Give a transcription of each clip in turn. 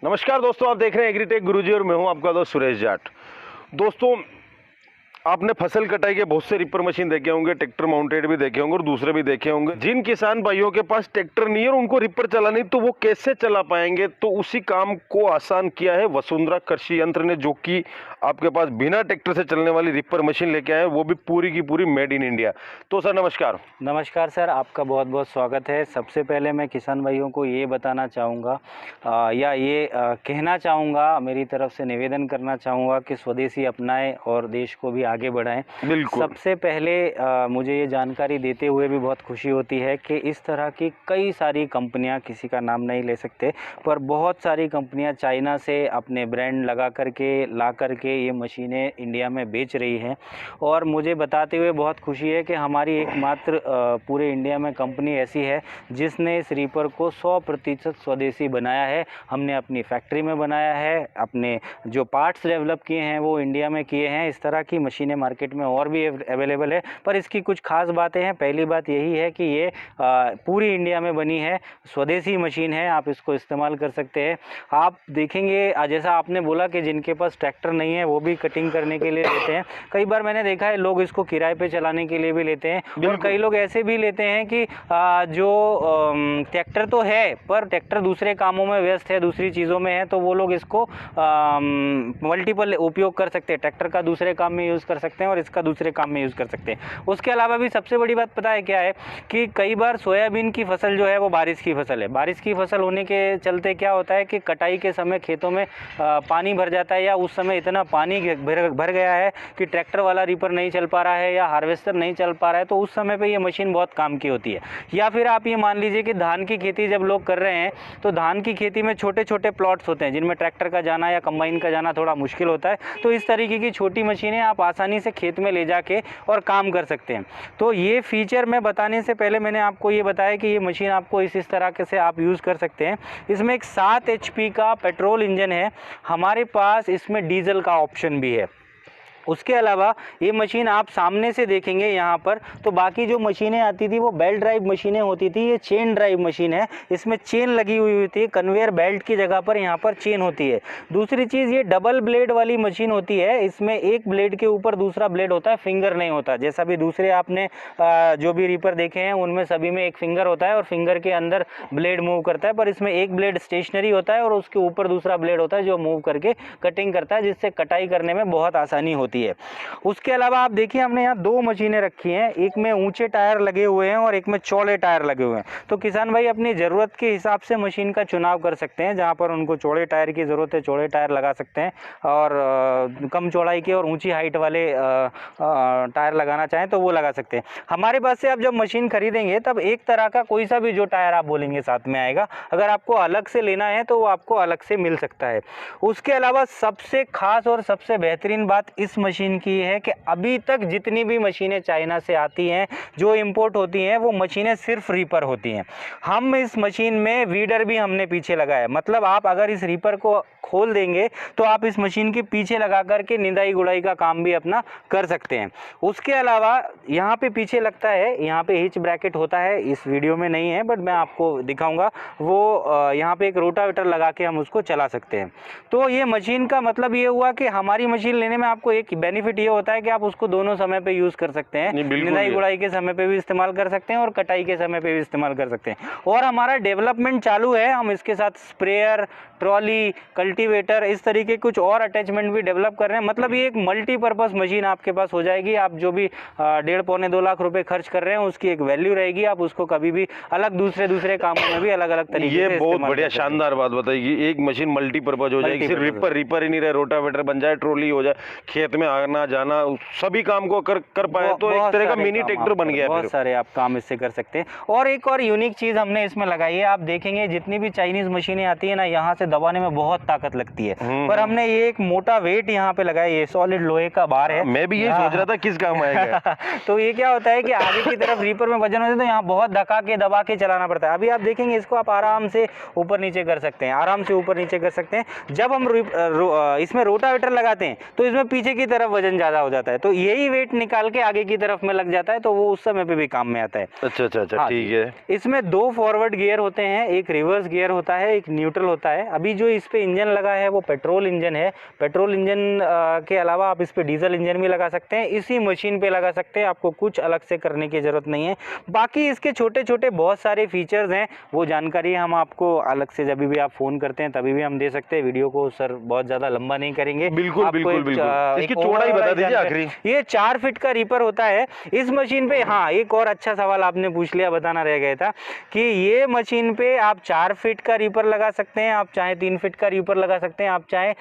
नमस्कार दोस्तों, आप देख रहे हैं एग्रीटेक गुरुजी और मैं हूं आपका दोस्त सुरेश जाट। दोस्तों, आपने फसल कटाई के बहुत से रिपर मशीन देखे होंगे, ट्रैक्टर माउंटेड भी देखे होंगे और दूसरे भी देखे होंगे। जिन किसान भाइयों के पास ट्रैक्टर नहीं है और उनको रिपर चला नहीं, तो वो कैसे चला पाएंगे? तो उसी काम को आसान किया है वसुंधरा कृषि यंत्र ने, जो कि आपके पास बिना ट्रैक्टर से चलने वाली रिपर मशीन लेके आए हैं, वो भी पूरी की पूरी मेड इन इंडिया। तो सर नमस्कार। नमस्कार सर, आपका बहुत बहुत स्वागत है। सबसे पहले मैं किसान भाइयों को ये बताना चाहूँगा कहना चाहूँगा, मेरी तरफ से निवेदन करना चाहूँगा कि स्वदेशी अपनाएं और देश को भी आगे बढ़ाएं। बिल्कुल। सबसे पहले मुझे ये जानकारी देते हुए भी बहुत खुशी होती है कि इस तरह की कई सारी कंपनियां, किसी का नाम नहीं ले सकते, पर बहुत सारी कंपनियां चाइना से अपने ब्रांड लगा करके ला करके ये मशीनें इंडिया में बेच रही हैं। और मुझे बताते हुए बहुत खुशी है कि हमारी एकमात्र पूरे इंडिया में कंपनी ऐसी है जिसने इस रीपर को 100% स्वदेशी बनाया है। हमने अपनी फैक्ट्री में बनाया है, अपने जो पार्ट्स डेवलप किए हैं वो इंडिया में किए हैं। इस तरह की मशीनें मार्केट में और भी अवेलेबल है, पर इसकी कुछ खास बातें हैं। पहली बात यही है कि ये पूरी इंडिया में बनी है, स्वदेशी मशीन है, आप इसको इस्तेमाल कर सकते हैं। आप देखेंगे, जैसा आपने बोला कि जिनके पास ट्रैक्टर नहीं है वो भी कटिंग करने के लिए लेते हैं। कई बार मैंने देखा है लोग इसको किराए पे चलाने के लिए भी लेते हैं, और कई लोग ऐसे भी लेते हैं कि जो ट्रैक्टर तो है पर ट्रैक्टर दूसरे कामों में व्यस्त है, दूसरी चीज़ों में है, तो वो लोग इसको मल्टीपल उपयोग कर सकते हैं। ट्रैक्टर का दूसरे काम में यूज़ कर सकते हैं और इसका दूसरे काम में यूज़ कर सकते हैं। उसके अलावा भी सबसे बड़ी बात पता है क्या है कि कई बार सोयाबीन की फसल जो है वो बारिश की फसल है। बारिश की फसल होने के चलते क्या होता है कि कटाई के समय खेतों में पानी भर जाता है, या उस समय इतना पानी भर गया है कि ट्रैक्टर वाला रीपर नहीं चल पा रहा है या हार्वेस्टर नहीं चल पा रहा है, तो उस समय पे ये मशीन बहुत काम की होती है। या फिर आप ये मान लीजिए कि धान की खेती जब लोग कर रहे हैं, तो धान की खेती में छोटे छोटे प्लॉट्स होते हैं जिनमें ट्रैक्टर का जाना या कंबाइन का जाना थोड़ा मुश्किल होता है, तो इस तरीके की छोटी मशीनें आप आसानी से खेत में ले जाके और काम कर सकते हैं। तो ये फीचर मैं बताने से पहले मैंने आपको ये बताया कि ये मशीन आपको इस तरह के से आप यूज़ कर सकते हैं। इसमें एक 7 HP का पेट्रोल इंजन है, हमारे पास इसमें डीजल का ऑप्शन भी है। उसके अलावा ये मशीन आप सामने से देखेंगे यहाँ पर, तो बाकी जो मशीनें आती थी वो बेल्ट ड्राइव मशीनें होती थी, ये चेन ड्राइव मशीन है। इसमें चेन लगी हुई होती है, कन्वेयर बेल्ट की जगह पर यहाँ पर चेन होती है। दूसरी चीज़, ये डबल ब्लेड वाली मशीन होती है। इसमें एक ब्लेड के ऊपर दूसरा ब्लेड होता है, फिंगर नहीं होता। जैसा भी दूसरे आपने जो भी रीपर देखे हैं उनमें सभी में एक फिंगर होता है और फिंगर के अंदर ब्लेड मूव करता है, पर इसमें एक ब्लेड स्टेशनरी होता है और उसके ऊपर दूसरा ब्लेड होता है जो मूव करके कटिंग करता है, जिससे कटाई करने में बहुत आसानी होती है। उसके अलावा आप देखिए, हमने यहाँ 2 मशीनें रखी हैं, एक में ऊंचे टायर लगे हुए हैं और एक में चौड़े टायर लगे हुए हैं। तो किसान भाई अपनी ज़रूरत के हिसाब से मशीन का चुनाव कर सकते हैं। जहाँ पर उनको चौड़े टायर की ज़रूरत है चौड़े टायर लगा सकते हैं, और कम चौड़ाई के और ऊंची हाइट वाले टायर लगाना चाहें तो वो लगा सकते हैं। हमारे पास से आप जब मशीन खरीदेंगे तब एक तरह का कोई सा भी जो टायर आप बोलेंगे साथ में आएगा। अगर आपको अलग से लेना है तो वो आपको अलग से मिल सकता है। उसके अलावा सबसे खास और सबसे बेहतरीन बात इस मशीन की है कि अभी तक जितनी भी मशीनें चाइना से आती हैं, जो इंपोर्ट होती हैं, वो मशीनें सिर्फ रीपर होती हैं। हम इस मशीन में वीडर भी हमने पीछे लगाया, मतलब आप अगर इस रीपर को खोल देंगे तो आप इस मशीन के पीछे लगा करके निदाई गुड़ाई का काम भी अपना कर सकते हैं। उसके अलावा यहाँ पे पीछे लगता है, यहाँ पे हिच ब्रैकेट होता है, इस वीडियो में नहीं है बट मैं आपको दिखाऊंगा। वो यहाँ पे एक रोटावेटर लगा के हम उसको चला सकते हैं। तो ये मशीन का मतलब ये हुआ कि हमारी मशीन लेने में आपको एक बेनिफिट ये होता है कि आप उसको दोनों समय पे यूज़ कर सकते हैं। निदाई गुड़ाई के समय पे भी इस्तेमाल कर सकते हैं और कटाई के समय पे भी इस्तेमाल कर सकते हैं। और हमारा डेवलपमेंट चालू है, हम इसके साथ स्प्रेयर, ट्रॉली, कल्टीवेटर, इस तरीके कुछ और अटैचमेंट भी डेवलप कर रहे हैं। मतलब ये एक मल्टीपर्पज़ मशीन आपके पास हो जाएगी। आप जो भी 1.5-2 लाख रुपए खर्च कर रहे हैं उसकी एक वैल्यू रहेगी। आप उसको कभी भी अलग दूसरे कामों में भी अलग अलग तरीके से बहुत बढ़िया शानदार बात बताइए। एक मशीन मल्टीपर्पज हो जाएगी, सिर्फ रिपर ही नहीं रहे, रोटावेटर बन जाए, ट्रॉली हो जाए, खेत में आना जाना सभी काम को कर पाए, तो एक तरह का मिनी ट्रैक्टर बन गया। बहुत सारे आप काम इससे कर सकते हैं। और एक और यूनिक चीज़ हमने इसमें लगाई है, आप देखेंगे जितनी भी चाइनीज मशीनें आती है ना, यहाँ से दबाने में बहुत ताकत लगती है, पर हमने ये एक मोटा वेट यहाँ पे लगाया, ये सॉलिड लोहे का बार है। मैं भी ये सोच रहा था किस काम आएगा। तो ये क्या होता है कि आगे की तरफ रीपर में वजन होता है तो यहाँ बहुत धक्का के दबा के चलाना पड़ता है। अभी आप देखेंगे इसको आप आराम से ऊपर नीचे कर सकते हैं, आराम से ऊपर नीचे कर सकते हैं। जब हम इसमें रोटावेटर लगाते हैं तो इसमें पीछे की तरफ वजन ज़्यादा हो जाता है तो यही वेट निकाल के आगे की तरफ में लग जाता है, तो वो उस समय पे भी काम में आता है। अच्छा अच्छा अच्छा, हाँ ठीक जी। है। इसमें 2 फॉरवर्ड गियर होते हैं, एक रिवर्स गियर होता है, एक न्यूट्रल होता है। अभी जो इस पे इंजन लगा है वो पेट्रोल इंजन है। पेट्रोल इंजन के अलावा आप इस पे डीजल इंजन भी लगा सकते हैं, इसी मशीन पे लगा सकते हैं, आपको कुछ अलग से करने की ज़रूरत नहीं है। बाकी इसके छोटे छोटे बहुत सारे फीचर्स हैं, वो जानकारी हम आपको अलग से जब भी आप फ़ोन करते हैं तभी भी हम दे सकते हैं। वीडियो को सर बहुत ज़्यादा लंबा नहीं करेंगे। बिल्कुल आपको बिल्कुल एक बिल्कुल, इसकी एक चौड़ाई बता ओवरऑल दीजिए जानकारी। आखिरी। ये 4 फीट का रीपर होता है इस मशीन पे। हाँ, एक और अच्छा सवाल आपने पूछ लिया, बताना रह गया था कि ये मशीन पे आप 4 फीट का रीपर लगा सकते हैं, आप चाहे 3 फीट का रीपर लगा सकते हैं, आप चाहे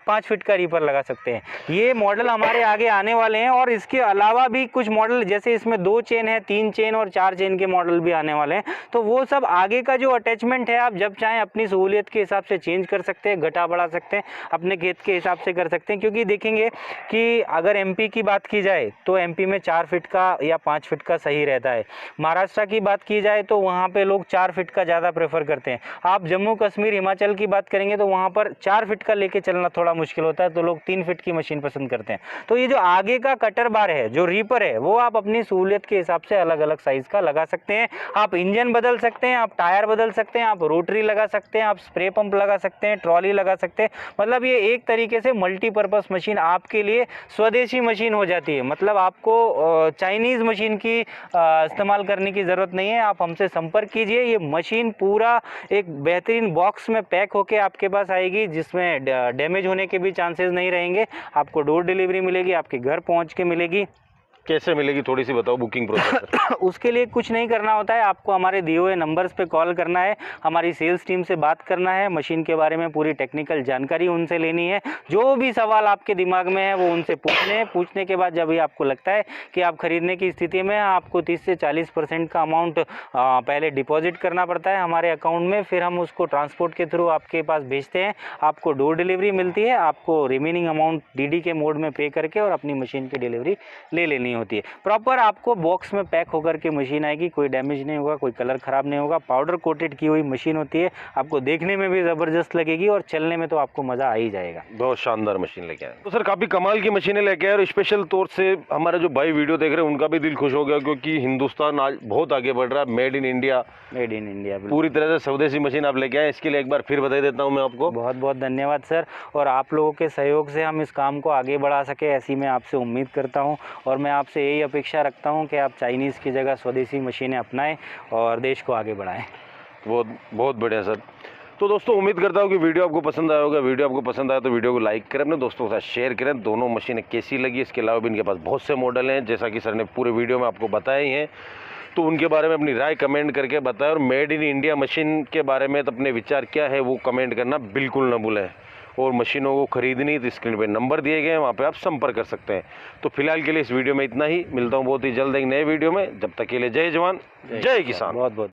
5 फीट का रीपर लगा सकते हैं। ये मॉडल हमारे आगे आने वाले हैं और इसके अलावा भी कुछ मॉडल, जैसे इसमें 2 चेन है, 3 चेन और 4 चेन के मॉडल भी आने वाले हैं। तो वो सब आगे का जो अटैचमेंट है आप जब चाहें अपनी सहूलियत के हिसाब से चेंज कर सकते हैं, घटा बढ़ा सकते हैं, अपने खेत के हिसाब से कर सकते हैं। क्योंकि देखेंगे कि अगर एमपी की बात की जाए तो एमपी में 4 फीट का या 5 फीट का सही रहता है। महाराष्ट्र की बात की जाए तो वहाँ पे लोग 4 फीट का ज़्यादा प्रेफर करते हैं। आप जम्मू कश्मीर हिमाचल की बात करेंगे तो वहाँ पर 4 फीट का लेके चलना थोड़ा मुश्किल होता है, तो लोग 3 फीट की मशीन पसंद करते हैं। तो ये जो आगे का कटर बार है, जो रीपर है, वो आप अपनी सहूलियत के हिसाब से अलग अलग साइज़ का लगा सकते हैं। आप इंजन बदल सकते हैं, आप टायर बदल सकते हैं, आप रोटरी लगा सकते हैं, आप स्प्रे पंप लगा सकते हैं, ट्रॉली लगा सकते हैं। मतलब ये एक तरीके से मल्टीपर्पज़ मशीन आपके लिए स्वदेशी मशीन हो जाती है। मतलब आपको चाइनीज़ मशीन की इस्तेमाल करने की ज़रूरत नहीं है। आप हमसे संपर्क कीजिए, ये मशीन पूरा एक बेहतरीन बॉक्स में पैक होके आपके पास आएगी, जिसमें डैमेज होने के भी चांसेस नहीं रहेंगे। आपको डोर डिलीवरी मिलेगी, आपके घर पहुंच के मिलेगी। कैसे मिलेगी थोड़ी सी बताओ बुकिंग प्रोसेस। उसके लिए कुछ नहीं करना होता है, आपको हमारे दिए हुए नंबर्स पे कॉल करना है, हमारी सेल्स टीम से बात करना है, मशीन के बारे में पूरी टेक्निकल जानकारी उनसे लेनी है। जो भी सवाल आपके दिमाग में है वो उनसे पूछने हैं। पूछने के बाद जब भी आपको लगता है कि आप खरीदने की स्थिति में, आपको 30 से 40% का अमाउंट पहले डिपॉजिट करना पड़ता है हमारे अकाउंट में, फिर हम उसको ट्रांसपोर्ट के थ्रू आपके पास भेजते हैं। आपको डोर डिलीवरी मिलती है, आपको रिमेनिंग अमाउंट डीडी के मोड में पे करके और अपनी मशीन की डिलीवरी ले लेनी होती है। प्रॉपर आपको बॉक्स में पैक होकर के मशीन आएगी, कोई डैमेज नहीं होगा, कोई कलर ख़राब नहीं होगा। पाउडर कोटेड की हुई मशीन होती है, आपको देखने में भी ज़बरदस्त लगेगी और चलने में तो आपको मज़ा आ ही जाएगा। बहुत शानदार मशीन लेके आए तो सर, काफ़ी कमाल की मशीनें लेके आए और स्पेशल तौर से हमारे जो भाई वीडियो देख रहे हैं उनका भी दिल खुश हो गया, क्योंकि हिंदुस्तान आज बहुत आगे बढ़ रहा है। Made in India, made in India पूरी तरह से स्वदेशी मशीन आप लेके आए। इसके लिए एक बार फिर बधाई देता हूँ मैं आपको। बहुत बहुत धन्यवाद सर, और आप लोगों के सहयोग से हम इस काम को आगे बढ़ा सके, ऐसी मैं आपसे उम्मीद करता हूं। और मैं आपसे यही अपेक्षा रखता हूं कि आप चाइनीज़ की जगह स्वदेशी मशीनें अपनाएं और देश को आगे बढ़ाएं। बहुत बहुत बढ़िया सर। तो दोस्तों, उम्मीद करता हूँ कि वीडियो आपको पसंद आया होगा। वीडियो आपको पसंद आया तो वीडियो को लाइक करें, अपने दोस्तों के साथ शेयर करें। दोनों मशीनें कैसी लगी, इसके अलावा भी इनके पास बहुत से मॉडल हैं, जैसा कि सर ने पूरे वीडियो में आपको बताए ही हैं। तो उनके बारे में अपनी राय कमेंट करके बताएं, और मेड इन इंडिया मशीन के बारे में तो अपने विचार क्या है वो कमेंट करना बिल्कुल ना भूलें। और मशीनों को खरीदनी तो स्क्रीन पे नंबर दिए गए हैं, वहाँ पे आप संपर्क कर सकते हैं। तो फिलहाल के लिए इस वीडियो में इतना ही। मिलता हूँ बहुत ही जल्द एक नए वीडियो में। जब तक के लिए जय जवान जय किसान। बहुत बहुत